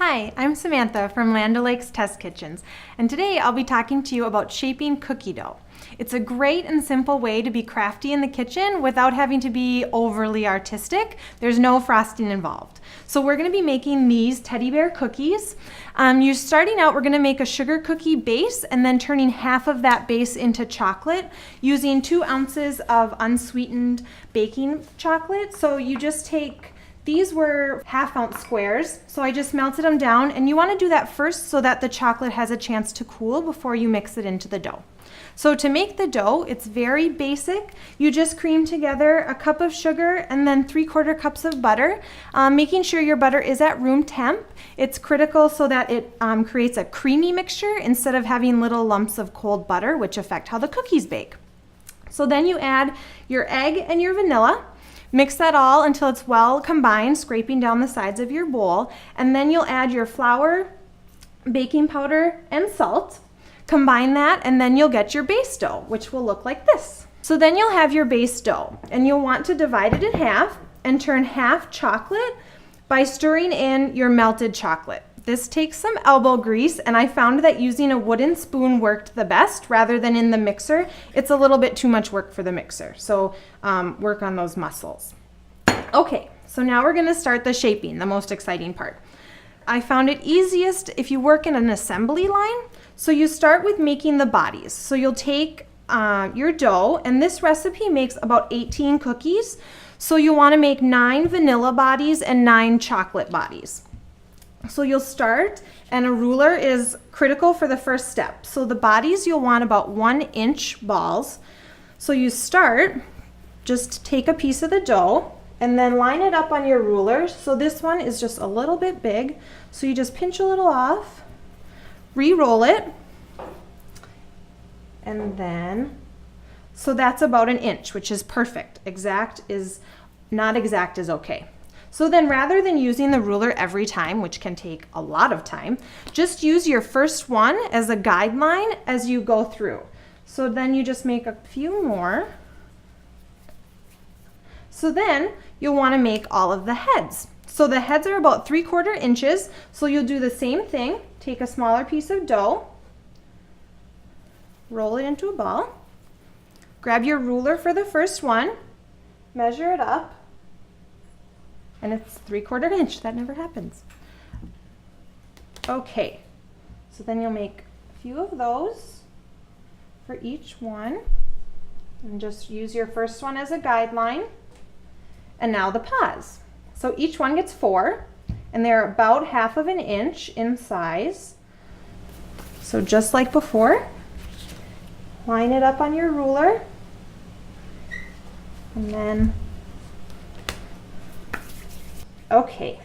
Hi, I'm Samantha from Land O'Lakes Test Kitchens, and today I'll be talking to you about shaping cookie dough. It's a great and simple way to be crafty in the kitchen without having to be overly artistic. There's no frosting involved. So we're going to be making these teddy bear cookies. You're starting out, we're going to make a sugar cookie base and then turning half of that base into chocolate using 2 ounces of unsweetened baking chocolate. So you just take these were 1/2 ounce squares, so I just melted them down, and you want to do that first so that the chocolate has a chance to cool before you mix it into the dough. So to make the dough, it's very basic. You just cream together a cup of sugar and then 3/4 cups of butter, making sure your butter is at room temp. It's critical so that it creates a creamy mixture instead of having little lumps of cold butter, which affect how the cookies bake. So then you add your egg and your vanilla. Mix that all until it's well combined, scraping down the sides of your bowl, and then you'll add your flour, baking powder, and salt. Combine that, and then you'll get your base dough, which will look like this. So then you'll have your base dough, and you'll want to divide it in half and turn half chocolate by stirring in your melted chocolate. This takes some elbow grease, and I found that using a wooden spoon worked the best rather than in the mixer. It's a little bit too much work for the mixer, so work on those muscles. Okay, so now we're gonna start the shaping, the most exciting part. I found it easiest if you work in an assembly line. So you start with making the bodies. So you'll take your dough, and this recipe makes about 18 cookies. So you wanna make 9 vanilla bodies and 9 chocolate bodies. So you'll start, and a ruler is critical for the first step. So the bodies, you'll want about 1-inch balls. So you start, just take a piece of the dough and then line it up on your ruler. So this one is just a little bit big. So you just pinch a little off, re-roll it, and then, so that's about 1 inch, which is perfect. Exact is, not exact is okay. So then rather than using the ruler every time, which can take a lot of time, just use your first one as a guideline as you go through. So then you just make a few more. So then you'll want to make all of the heads. So the heads are about 3/4 inches. So you'll do the same thing. Take a smaller piece of dough, roll it into a ball, grab your ruler for the first one, measure it up, and it's 3/4 inch. That never happens. Okay, so then you'll make a few of those for each one, and just use your first one as a guideline. And now the paws. So each one gets 4, and they're about 1/2 inch in size. So just like before, line it up on your ruler, and then okay,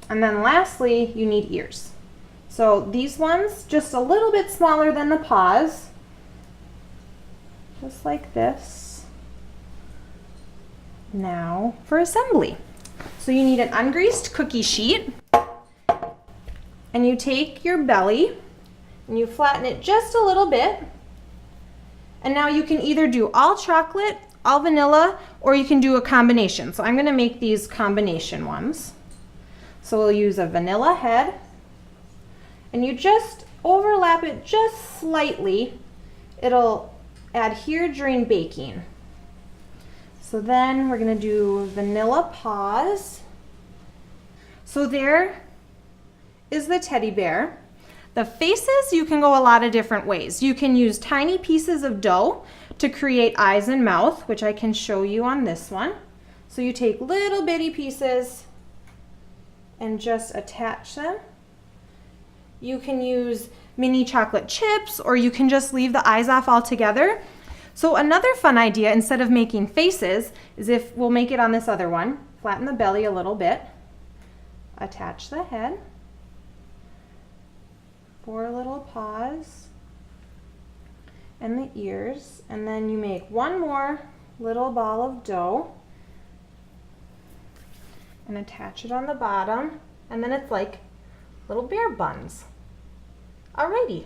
and then lastly, you need ears. So these ones, just a little bit smaller than the paws, just like this. Now for assembly. So you need an ungreased cookie sheet, and you take your belly and you flatten it just a little bit. And now you can either do all chocolate, all vanilla, or you can do a combination. So I'm gonna make these combination ones. So we'll use a vanilla head, and you just overlap it just slightly. It'll adhere during baking. So then we're gonna do vanilla paws. So there is the teddy bear. The faces, you can go a lot of different ways. You can use tiny pieces of dough to create eyes and mouth, which I can show you on this one. So you take little bitty pieces and just attach them. You can use mini chocolate chips, or you can just leave the eyes off altogether. So another fun idea, instead of making faces, is if we'll make it on this other one, flatten the belly a little bit, attach the head, 4 little paws, and the ears, and then you make one more little ball of dough and attach it on the bottom, and then it's like little bear buns. Alrighty.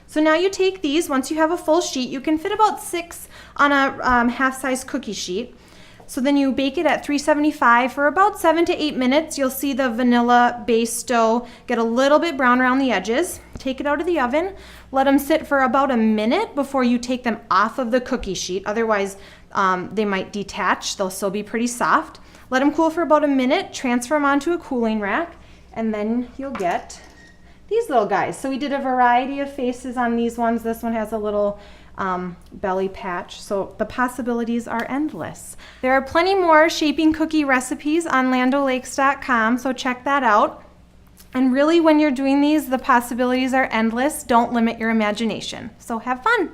So now you take these, once you have a full sheet, you can fit about 6 on a half-size cookie sheet. So then you bake it at 375 for about 7 to 8 minutes. You'll see the vanilla base dough get a little bit brown around the edges. Take it out of the oven. Let them sit for about a minute before you take them off of the cookie sheet. Otherwise, they might detach. They'll still be pretty soft. Let them cool for about a minute. Transfer them onto a cooling rack, and then you'll get these little guys. So we did a variety of faces on these ones. This one has a little belly patch, so the possibilities are endless. There are plenty more shaping cookie recipes on landolakes.com, so check that out. And really, when you're doing these, the possibilities are endless. Don't limit your imagination. So have fun.